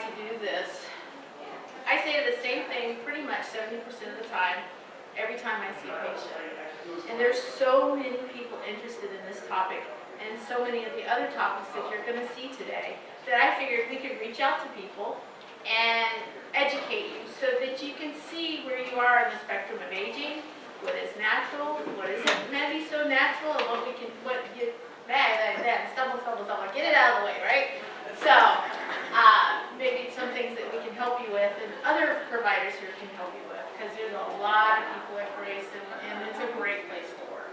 to do this, I say the same thing pretty much 70% of the time, every time I see a patient. And there's so many people interested in this topic and so many of the other topics that you're going to see today that I figured we could reach out to people and educate you so that you can see where you are in the spectrum of aging, what is natural, what is maybe so natural, and what we can, what you, stumble, get it out of the way, right? So, maybe some things that we can help you with, and other providers here can help you with, because there's a lot of people at Grace, and it's a great place to work.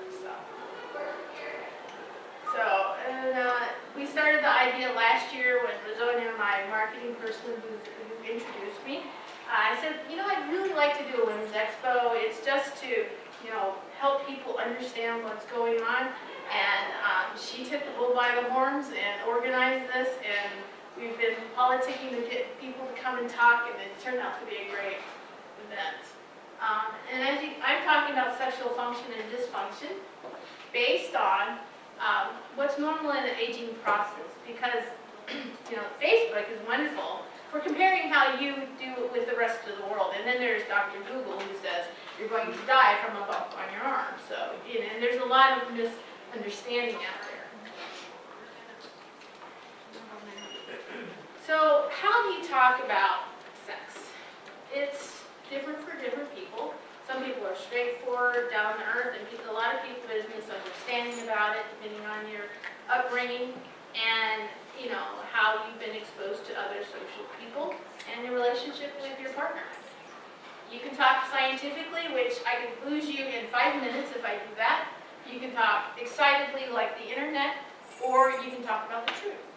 We started the idea last year when Rosonia, my marketing person who introduced me, I said, you know, I'd really like to do a Women's Expo. It's just to, you know, help people understand what's going on. And she took the bull by the horns and organized this, and we've been politicking to get people to come and talk, and it turned out to be a great event. And as I'm talking about sexual function and dysfunction based on what's normal in the aging process, because you know, Facebook is wonderful for comparing how you do it with the rest of the world. And then there's Dr. Google who says you're going to die from a bump on your arm. So, you know, and there's a lot of misunderstanding out there. So how do you talk about sex? It's different for different people. Some people are straightforward, down to earth, and a lot of people there's misunderstanding about it depending on your upbringing and, you know, how you've been exposed to other social people and your relationship with your partner. You can talk scientifically, which I could lose you in 5 minutes if I do that. You can talk excitedly like the internet, or you can talk about the truth.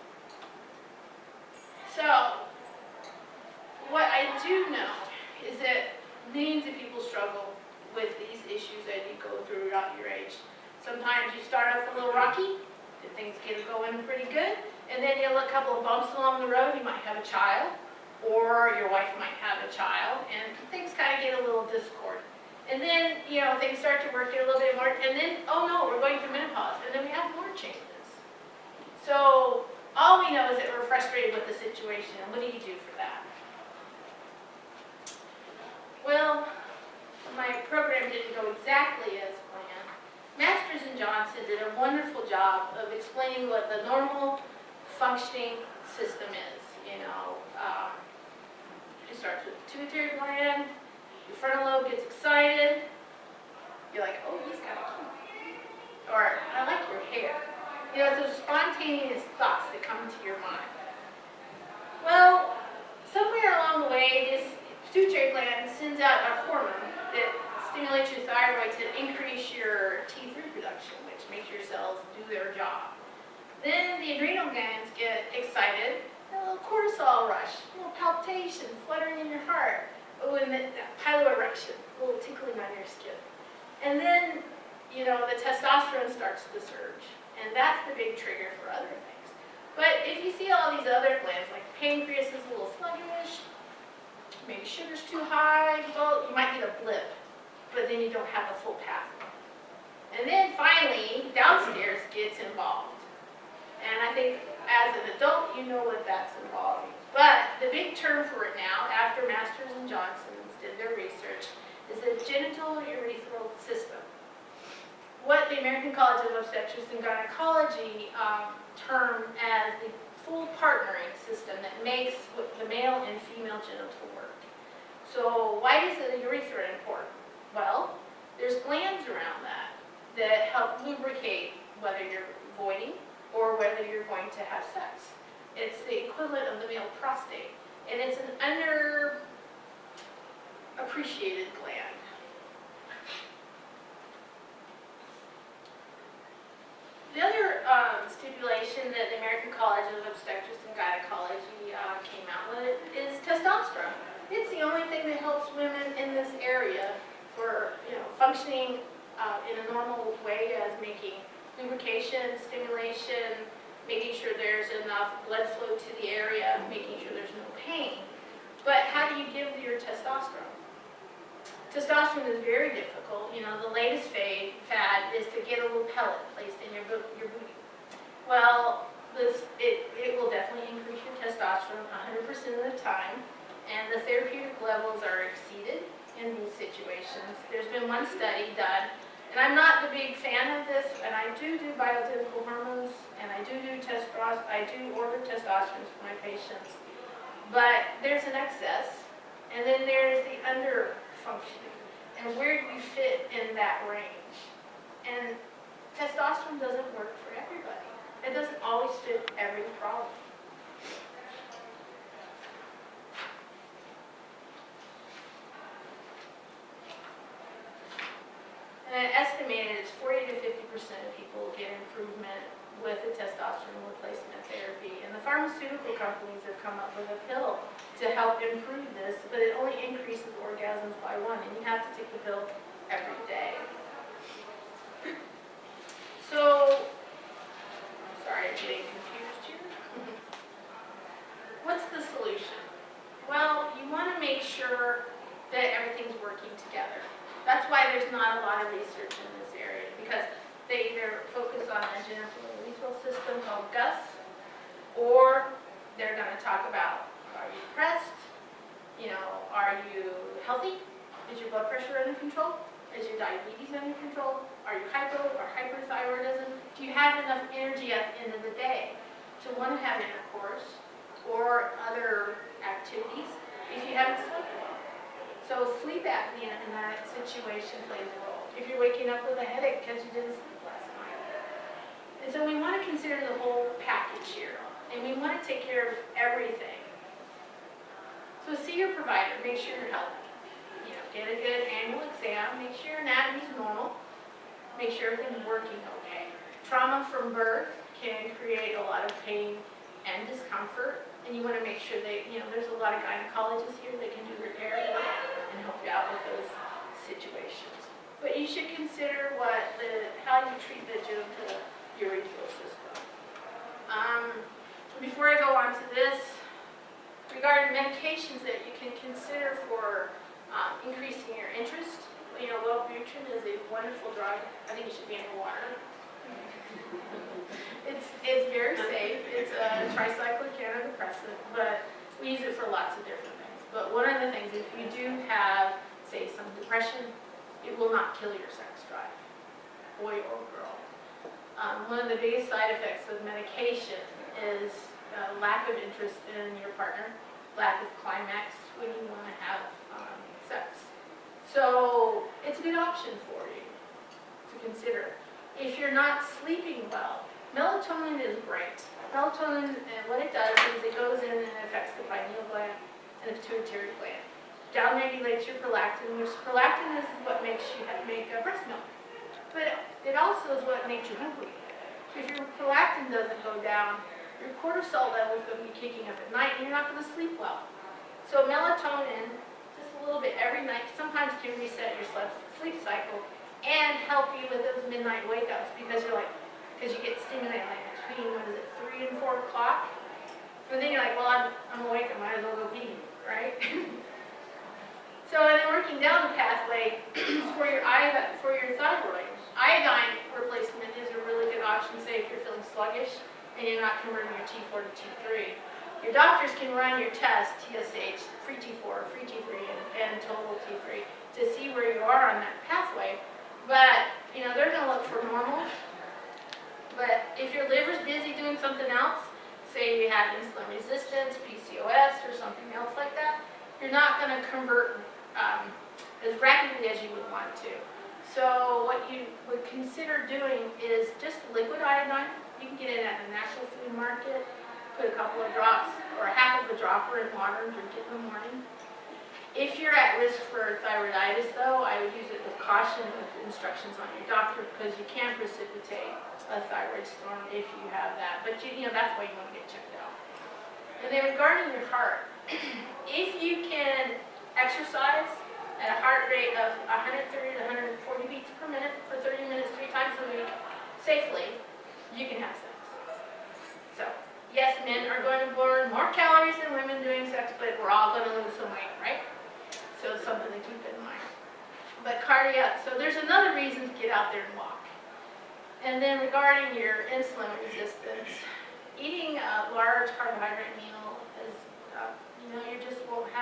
So, what I do know is that millions of people struggle with these issues as you go throughout your age. Sometimes you start off a little rocky, and things get going pretty good, and then you'll a couple of bumps along the road. You might have a child, or your wife might have a child, and things kind of get a little discord. And then, you know, things start to work a little bit more, and then, oh no, we're going through menopause, and then we have more changes. So, all we know is that we're frustrated with the situation, and what do you do for that? Well, my program didn't go exactly as planned. Masters and Johnson did a wonderful job of explaining what the normal functioning system is. You know, it starts with the pituitary gland, your frontal lobe gets excited, you're like, oh, he's kind of cute. Or, I like your hair. You know, it's those spontaneous thoughts that come to your mind. Well, somewhere along the way, this pituitary gland sends out a hormone that stimulates your thyroid to increase your T3 production, which makes your cells do their job. Then the adrenal glands get excited, a little cortisol rush, a little palpitation, fluttering in your heart, oh, and that piloerection, a little tickling on your skin. And then, you know, the testosterone starts to surge, and that's the big trigger for other things. But if you see all these other glands, like pancreas is a little sluggish, maybe sugar's too high, well, you might get a blip, but then you don't have a full pathway. And then finally, downstairs gets involved. And I think as an adult, you know what that's involving. But the big term for it now, after Masters and Johnsons did their research, is the genital urethral system. What the American College of Obstetrics and Gynecology term as the full partnering system that makes the male and female genital work. So why is the urethra important? Well, there's glands around that help lubricate whether you're voiding or whether you're going to have sex. It's the equivalent of the male prostate, and it's an underappreciated gland. The other stipulation that the American College of Obstetrics and Gynecology came out with is testosterone. It's the only thing that helps women in this area for, you know, functioning in a normal way, as making lubrication, stimulation, making sure there's enough blood flow to the area, making sure there's no pain. But how do you give your testosterone? Testosterone is very difficult. You know, the latest fad is to get a little pellet placed in your booty. Well, it will definitely increase your testosterone. testosterone 100% of the time, and the therapeutic levels are exceeded in these situations. There's been one study done, and I'm not the big fan of this, and I do bioidentical hormones, and I do testosterone. I do order testosterone for my patients, but there's an excess, and then there's the under functioning, and where do you fit in that range? And testosterone doesn't work for everybody. It doesn't always fit every problem. And estimated it's 40 to 50% of people get improvement with the testosterone replacement therapy. And the pharmaceutical companies have come up with a pill to help improve this, but it only increases orgasms by 1, and you have to take the pill every day. So, sorry, I'm getting confused here. What's the solution? Well, you want to make sure that everything's working together. That's why there's not a lot of research in this area, because they either focus on a genital system called GUS, or they're going to talk about, are you depressed? Are you healthy? Is your blood pressure under control? Is your diabetes under control? Are you hypo or hyperthyroidism? Do you have enough energy at the end of the day to want to have intercourse or other activities if you haven't slept well? So sleep apnea in that situation plays a role. If you're waking up with a headache because you didn't sleep last night. And so we want to consider the whole package here. And we want to take care of everything. So see your provider, make sure you're healthy. Get a good annual exam, make sure your anatomy's normal, make sure everything's working okay. Trauma from birth can create a lot of pain and discomfort, and you want to make sure that, there's a lot of gynecologists here that can do repair and help you out with those situations. But you should consider how you treat the genital urethral system. Before I go on to this, regarding medications that you can consider for increasing your interest, Wellbutrin is a wonderful drug. I think it should be in the water. It's very safe. It's a tricyclic antidepressant, but we use it for lots of different things. But one of the things, if you do have, say, some depression, it will not kill your sex drive, boy or girl. One of the biggest side effects of medication is lack of interest in your partner, lack of climax when you want to have sex. So it's a good option for you to consider. If you're not sleeping well, melatonin is great. Melatonin, what it does is it goes in and it affects the pineal gland and the pituitary gland. Down-regulates your prolactin, which prolactin is what makes you make breast milk. But it also is what makes you hungry. So if your prolactin doesn't go down, your cortisol level is going to be kicking up at night and you're not going to sleep well. So melatonin, just a little bit every night, sometimes can reset your sleep cycle and help you with those midnight wake-ups because you get stimulated like between, 3 and 4 o'clock? But then you're like, well, I'm awake, I might as well go pee, right? So and then working down the pathway for your thyroid, iodine replacement is a really good option, say if you're feeling sluggish and you're not converting your T4 to T3. Your doctors can run your test, TSH, free T4, free T3, and total T3 to see where you are on that pathway. But, they're going to look for normals. But if your liver's busy doing something else, say you have insulin resistance, PCOS, or something else like that, you're not going to convert as rapidly as you would want to. So what you would consider doing is just liquid iodine. You can get it at a natural food market. Put a couple of drops or half of a dropper in water and drink it in the morning. If you're at risk for thyroiditis, though, I would use it with caution with instructions on your doctor because you can precipitate a thyroid storm if you have that. But that's why you want to get checked out. And then regarding your heart, if you can exercise at a heart rate of 130 to 140 beats per minute for 30 minutes 3 times a week safely, you can have sex. So, yes, men are going to burn more calories than women doing sex, but we're all going to lose some weight, right? So it's something to keep in mind. But cardiac, so there's another reason to get out there and walk. And then regarding your insulin resistance, eating a large carbohydrate meal is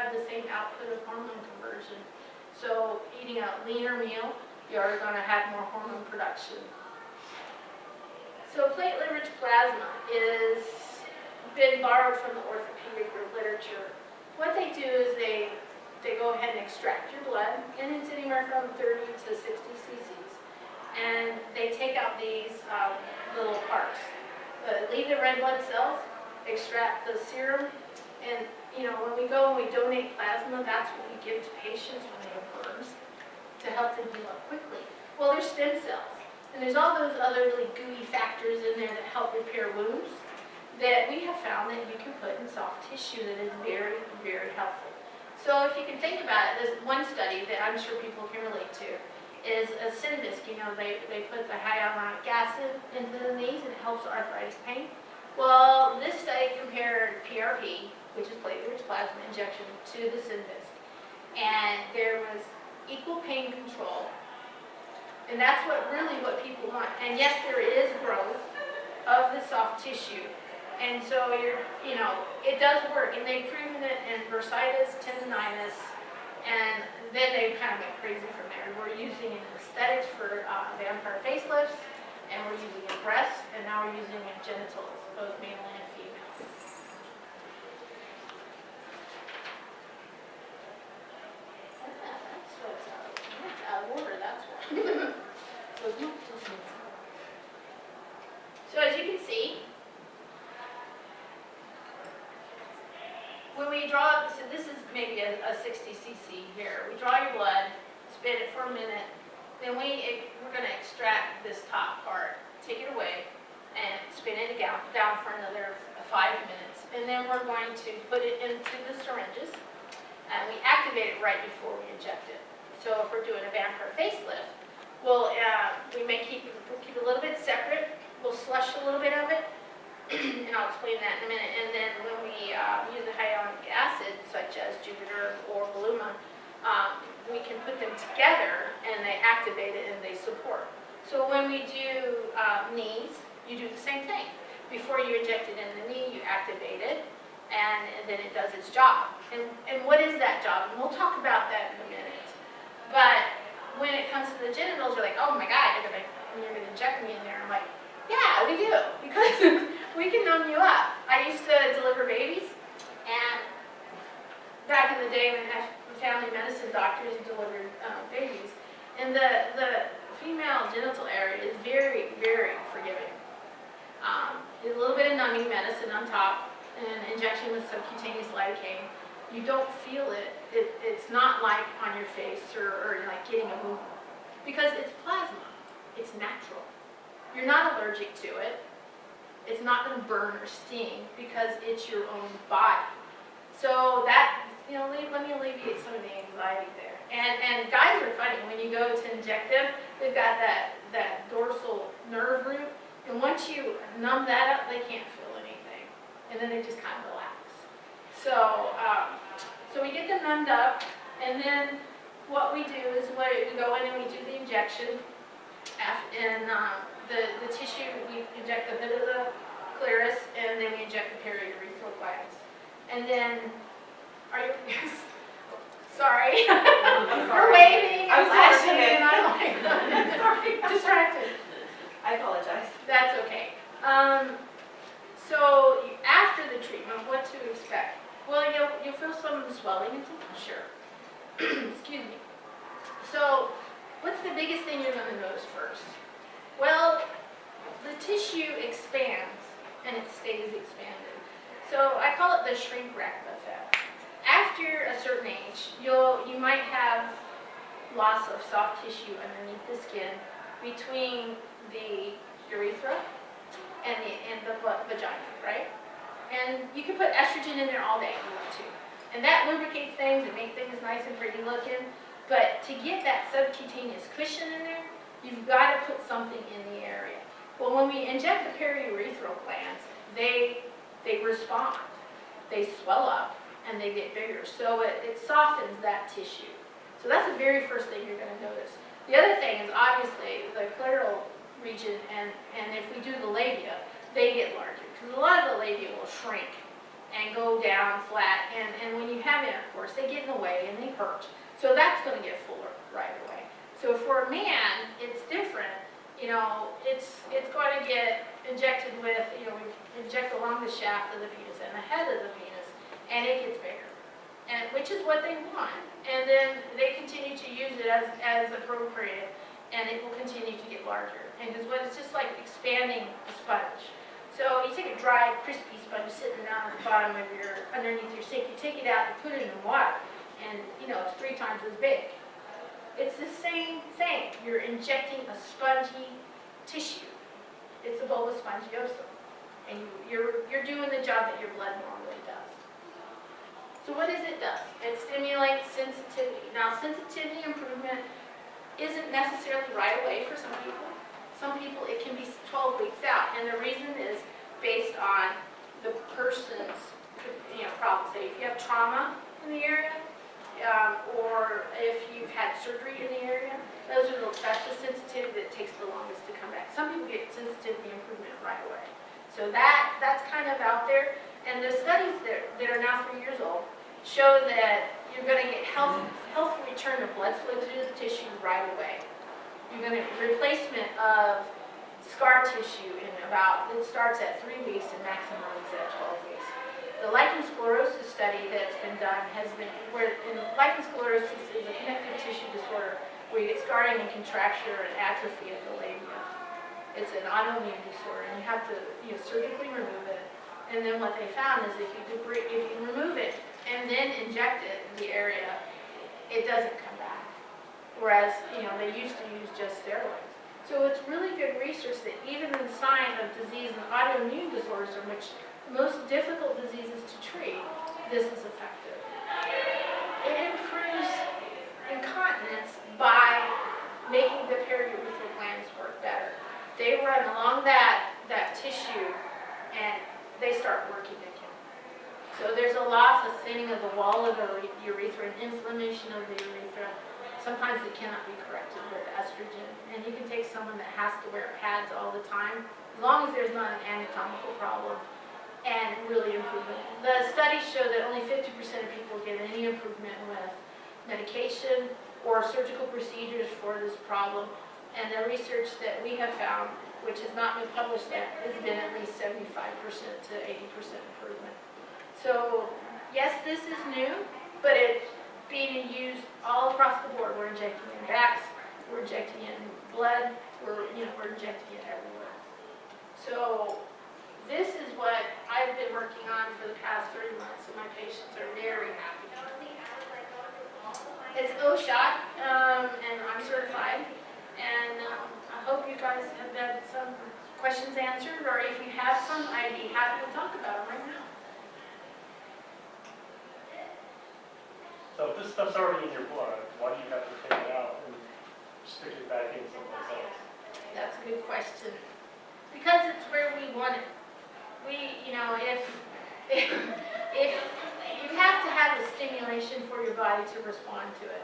have the same output of hormone conversion. So eating a leaner meal, you're going to have more hormone production. So platelet-rich plasma is been borrowed from the orthopedic literature. What they do is they go ahead and extract your blood, and it's anywhere from 30 to 60 cc's. And they take out these little parts, leave the red blood cells, extract the serum, and when we go and we donate plasma, that's what we give to patients when they have burns to help them heal up quickly. Well, there's stem cells, and there's all those other really gooey factors in there that help repair wounds that we have found that you can put in soft tissue that is very, very helpful. So if you can think about it, there's one study that I'm sure people can relate to is a Synvisc. They put the hyaluronic acid into the knees and it helps arthritis pain. Well, this study compared PRP, which is platelet-rich plasma injection, to the Synvisc. And there was equal pain control. And that's what people want. And yes, there is growth of the soft tissue. And so it does work. And they've proven it in bursitis, tendonitis, and then they kind of went crazy from there. We're using it in aesthetics for vampire facelifts, and we're using it in breasts, and now we're using it in genitals, both male and female. That's out of order, that's why. So as you can see, when we draw, so this is maybe a 60 cc here. We draw your blood, spin it for a minute, then we're going to extract this top part, take it away, and spin it down for another 5 minutes. And then we're going to put it into the syringes, and we activate it right before we inject it. So if we're doing a vampire facelift, we may keep it a little bit separate. We'll slush a little bit of it, and I'll explain that in a minute. And then when we use a hyaluronic acid, such as Jupiter or Voluma, we can put them together, and they activate it and they support. So when we do knees, you do the same thing. Before you inject it in the knee, you activate it, and then it does its job. And what is that job? And we'll talk about that in a minute. But when it comes to the genitals, you're like, oh my God, you're gonna inject me in there. I'm like, yeah, we do, because we can numb you up. I used to deliver babies, and back in the day when family medicine doctors delivered babies, and the female genital area is very, very forgiving. A little bit of numbing medicine on top, and injection with subcutaneous lidocaine. You don't feel it. It's not like on your face or like getting a wound, because it's plasma. It's natural. You're not allergic to it. It's not going to burn or sting because it's your own body. So that, let me alleviate some of the anxiety there. And guys are funny. When you go to inject them, they've got that dorsal nerve root. And once you numb that up, they can't feel anything. And then they just kind of relax. So we get them numbed up. And then what we do is we go in and we do the injection. And the tissue, we inject the bit of the clitoris, and then we inject the periurethral glands. And then, sorry. We're waving and flashing, and I'm like, distracted. I apologize. That's okay. So after the treatment, what to expect? Well, you'll feel some swelling and some pressure. Excuse me. So what's the biggest thing you're going to notice first? Well, the tissue expands and it stays expanded. So I call it the shrink wrap effect. After a certain age, you might have loss of soft tissue underneath the skin between the urethra and the vagina, right? And you can put estrogen in there all day if you want to. And that lubricates things and makes things nice and pretty looking. But to get that subcutaneous cushion in there, you've got to put something in the area. Well, when we inject the periurethral glands, they respond. They swell up and they get bigger. So it softens that tissue. So that's the very first thing you're going to notice. The other thing is obviously the clitoral region, and if we do the labia, they get larger. Because a lot of the labia will shrink and go down flat, and when you have intercourse, they get in the way and they hurt. So that's going to get fuller right away. So for a man, it's different. You know, it's going to get injected with, you know, we inject along the shaft of the penis and the head of the penis, and it gets bigger, and which is what they want. And then they continue to use it as appropriate, and it will continue to get larger. And because what it's just like expanding a sponge. So you take a dry, crispy sponge sitting down at the bottom of underneath your sink, you take it out and put it in water, and you know, it's 3 times as big. It's the same thing. You're injecting a spongy tissue. It's a bulbous spongiosum. And you're doing the job that your blood normally does. So what does it do? It stimulates sensitivity. Now, sensitivity improvement isn't necessarily right away for some people. Some people, it can be 12 weeks out. And the reason is based on the person's problem. Say if you have trauma in the area, or if you've had surgery in the area, that's the sensitivity that takes the longest to come back. Some people get sensitivity improvement right away. So that's kind of out there. And the studies that are now 3 years old show that you're going to get healthy return of blood flow to the tissue right away. You're going to get replacement of scar tissue it starts at 3 weeks and maximum is at 12 weeks. The lichen sclerosus study that's been done lichen sclerosus is a connective tissue disorder where you get scarring and contracture and atrophy of the labia. It's an autoimmune disorder, and you have to surgically remove it. And then what they found is if you remove it and then inject it in the area, it doesn't come back. Whereas they used to use just steroids. So it's really good research that even in the sign of disease and autoimmune disorders, in which most difficult diseases to treat, this is effective. It improves incontinence by making the periurethral glands work better. They run along that tissue and they start working again. So there's a loss of thinning of the wall of the urethra and inflammation of the urethra. Sometimes it cannot be corrected with estrogen. And you can take someone that has to wear pads all the time, as long as there's not an anatomical problem, and really improve it. The studies show that only 50% of people get any improvement with medication or surgical procedures for this problem. And the research that we have found, which has not been published yet, has been at least 75% to 80% improvement. So yes, this is new, but it's being used all across the board. We're injecting it in backs, we're injecting it in blood, we're injecting it everywhere. So this is what I've been working on for the past 3 months, and my patients are very happy. It's OSHOT, and I'm certified, and I hope you guys have had some questions answered, or if you have some, I'd be happy to talk about them right now. So if this stuff's already in your blood, why do you have to take it out and stick it back in someplace else? That's a good question. Because it's where we want it. If you have to have a stimulation for your body to respond to it.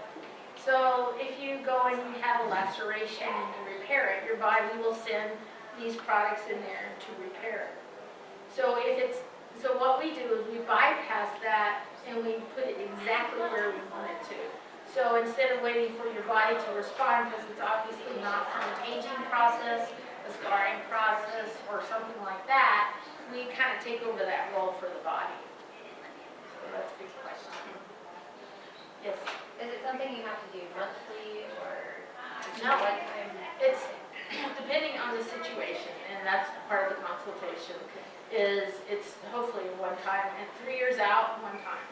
So if you go and you have a laceration and you repair it, your body will send these products in there to repair it. So what we do is we bypass that and we put it exactly where we want it to. So instead of waiting for your body to respond, because it's obviously not from an aging process, a scarring process, or something like that, we kind of take over that role for the body. So that's a big question. Yes? Is it something you have to do monthly or No. one time? It's depending on the situation, and that's part of the consultation, it's hopefully one time, and 3 years out, one time.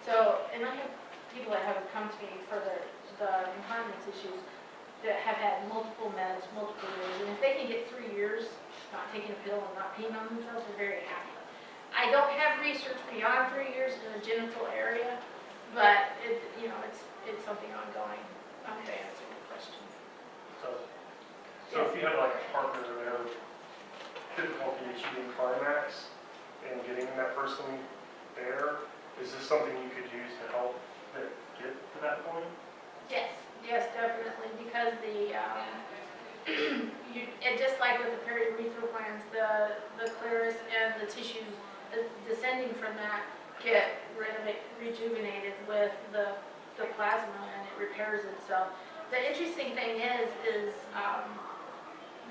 So, and I have people that have come to me for the incontinence issues that have had multiple meds, multiple years, and if they can get 3 years not taking a pill and not peeing on themselves, they're very happy. I don't have research beyond 3 years in the genital area, but it's something ongoing. I hope I answered the question. So if you have like a partner that have difficulty achieving climax and getting that person there, is this something you could use to help them get to that point? Yes, definitely, because and just like with the periurethral glands, the clitoris and the tissues descending from that get rejuvenated with the plasma, and it repairs itself. The interesting thing is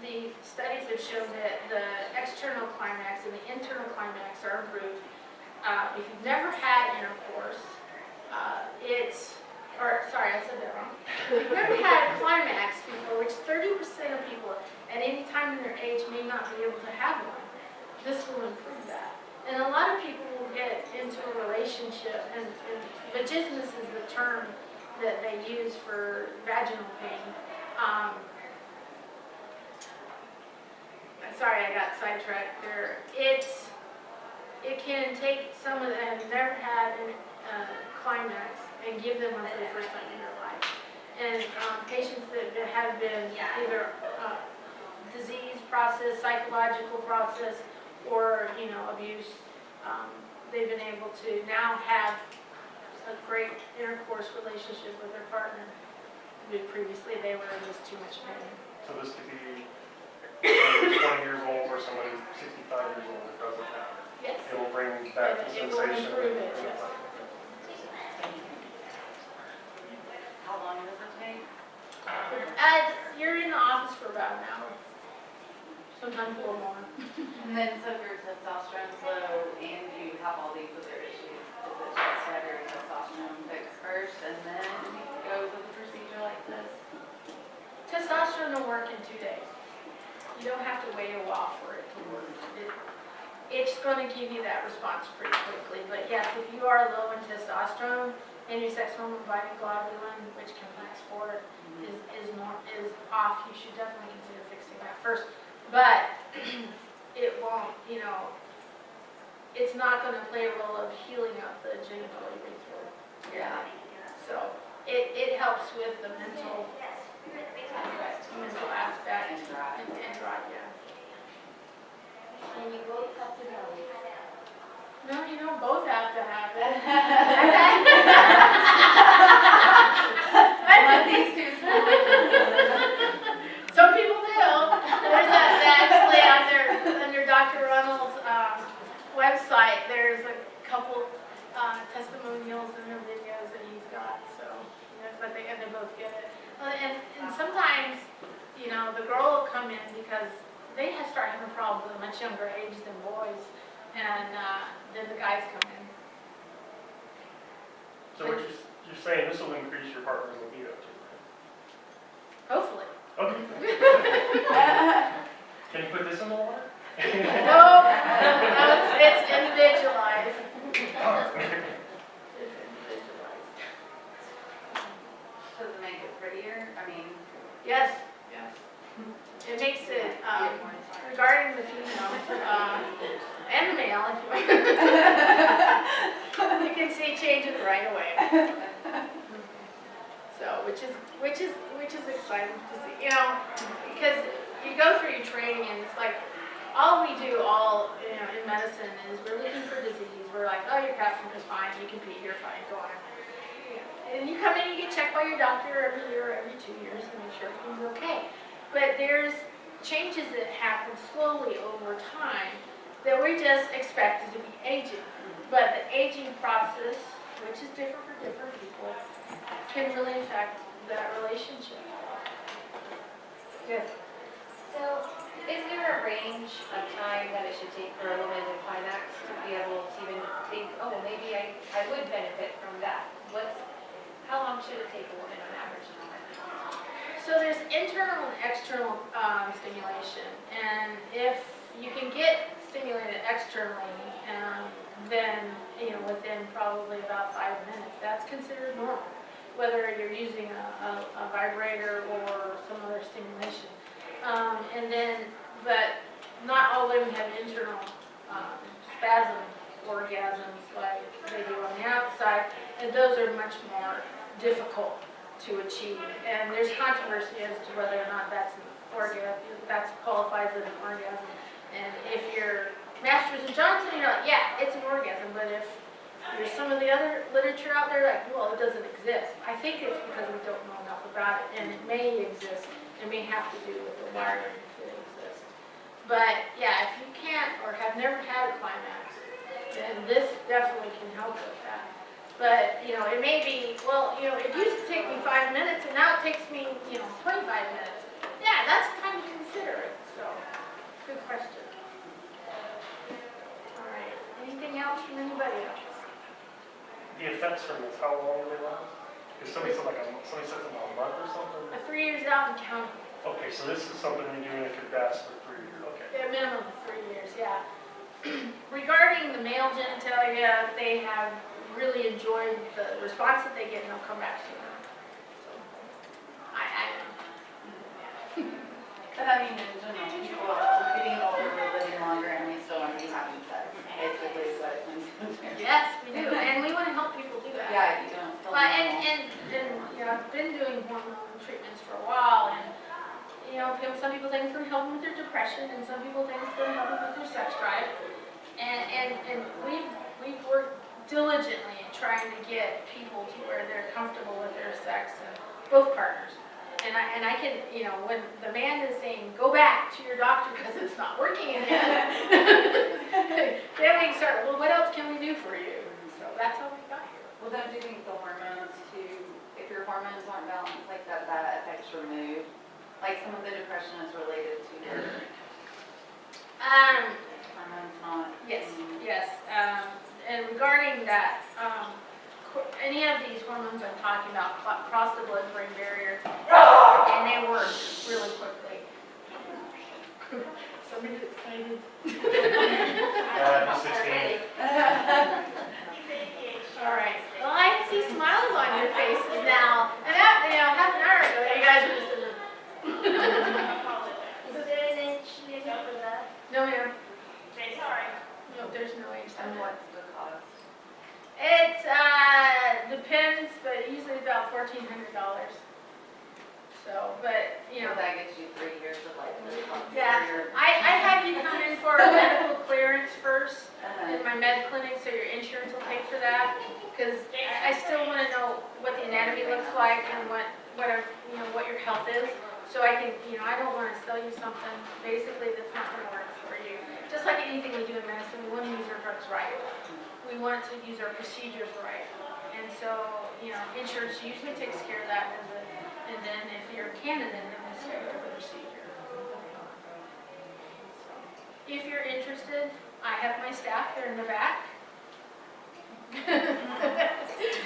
the studies have shown that the external climax and the internal climax are improved. If you've never had intercourse, I said that wrong. If you've never had a climax before, which 30% of people at any time in their age may not be able to have one, this will improve that. And a lot of people will get into a relationship, and vaginismus is the term that they use for vaginal pain. Sorry, I got sidetracked there. It can take someone that has never had a climax and give them one for the first time in their life. And patients that have been either disease process, psychological process, or abuse, they've been able to now have a great intercourse relationship with their partner. Previously, they were in just too much pain. So this could be 20 years old or somebody 65 years old that doesn't have it. Yes. It will bring back the It sensation. will improve it, yes. How long does it take? You're in the office for about an hour, sometimes a little more. And then, so if your testosterone's low and you have all these other issues, is it just to have your testosterone fixed first and then go with a procedure like this? Testosterone will work in 2 days. You don't have to wait a while for it to work. It's going to give you that response pretty quickly. But yes, if you are low in testosterone and your sex hormone binding globulin, which competes for it, is off, you should definitely consider fixing that first. But it won't, it's not going to play a role of healing up the genital urethra. Yeah. So it helps with the mental aspect And dry. and drive, yeah. And you both have to know. No, you don't both have to have it. Let these two Some people do. There's actually under Dr. Runnels' website, there's a couple testimonials in her videos that he's got, so, but they both get it. And sometimes, the girl will come in because they start having problems at a much younger age than boys, and then the guys come in. So what you're saying, this will increase your partner's libido too, Hopefully. right? Okay. Can you put this in the water? No, it's individualized. It's individualized. Does it make it prettier? I mean, Yes, yes. It makes it, regarding the female, and the male, if you want. You can see changes right away. So, which is exciting to see, because you go through your training and it's like, all we do in medicine is we're looking for disease. We're like, oh, your capsule is fine, you can pee, you're fine, go on. And you come in and you get checked by your doctor every year or every 2 years to make sure everything's okay. But there's changes that happen slowly over time that we just expected to be aging. But the aging process, which is different for different people, can really affect that relationship. Yes. So, is there a range of time that it should take for a woman to climax to be able to even think, oh, well, maybe I would benefit from that? How long should it take a woman on average? So there's internal and external stimulation, and if you can get stimulated externally, then within probably about 5 minutes, that's considered normal. Whether you're using a vibrator or some other stimulation, but not all women have internal spasm orgasms like they do on the outside, and those are much more difficult to achieve. And there's controversy as to whether or not that's an orgasm, that qualifies as an orgasm. And if you're Masters and Johnson, you're like, yeah, it's an orgasm. But if there's some of the other literature out there, like, well, it doesn't exist. I think it's because we don't know enough about it, and it may exist. It may have to do with the wiring to exist. But yeah, if you can't or have never had a climax, And this definitely can help with that. But, you know, it may be, well, you know, it used to take me 5 minutes and now it takes me, 25 minutes. Yeah, that's time to consider it, so, good question. All right, anything else from anybody else? The effects from this, how long do they last? If somebody said somebody said something a month or something? 3 years out and counting. Okay, so this is something you're doing that could last for 3 years, okay. A minimum of 3 years, yeah. Regarding the male genitalia, they have really enjoyed the response that they get and they'll come back sooner. So, But I mean, in general, people are getting older, we're living longer, and we still want to be having sex. Basically, is what it comes down to. yes, we do, and we want to help people do that. Yeah, you don't feel Well, normal. and I've been doing hormone treatments for a while, and some people think it's going to help them with their depression, and some people think it's going to help them with their sex drive. And we've worked diligently in trying to get people to where they're comfortable with their sex, and both partners. And I can, when the man is saying, go back to your doctor because it's not working again, then we can start, well, what else can we do for you? So that's how we got here. Well, don't you think the hormones too, if your hormones aren't balanced like that, that affects your mood? Like some of the depression is related to your hormones not. Yes, yes. And regarding that, any of these hormones I'm talking about cross the blood-brain barrier, and they work really quickly. Somebody's excited. Just 16. All right. Well, I can see smiles on your faces now. And that, half an hour ago, you guys were just in the... Is there an age limit for that? No, ma'am. Okay, sorry. No, there's no age And limit. what's the cost? It depends, but usually about $1,400. So, but, That gets you 3 years of life. yeah. I have you come in for a medical clearance first in my med clinic, so your insurance will pay for that. Because I still want to know what the anatomy looks like and what your health is. So I can, I don't want to sell you something basically that's not going to work for you. Just like anything we do in medicine, we want to use our drugs right. We want to use our procedures right. And so, insurance usually takes care of that visit. And then if you're a candidate, then it's care of the procedure. So, if you're interested, I have my staff here in the back.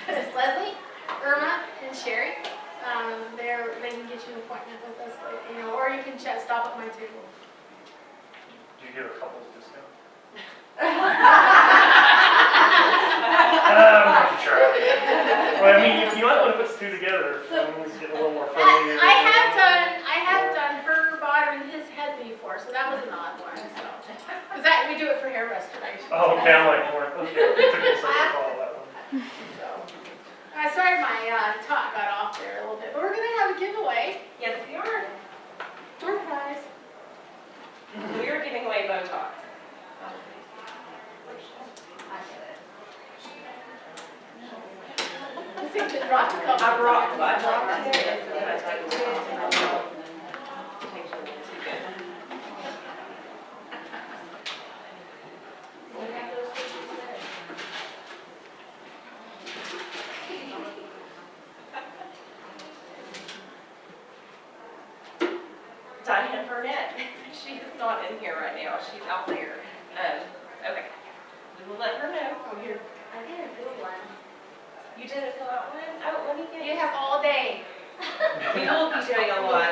There's Leslie, Irma, and Sherry. They can get you an appointment with us, or you can stop at my table. Do you give a couple's discount? Sure. Well, I mean, you might want to put 2 together. It's getting a little more friendly. I have done her bottom and his head before, so that was an odd one. So, because we do it for hair restoration. Oh, okay, I'm like, okay. It took me a second to follow that one. So, sorry my talk got off there a little bit, but we're gonna have a giveaway. Yes, we are. Door prize. We are giving away Botox. I think the rock comes. I brought it. Diane Burnett, she's not in here right now, she's out there. Okay, we will let her know. Oh, here. I did a good one. You did a fill out one? Oh, let me get You have all day. We will be doing a lot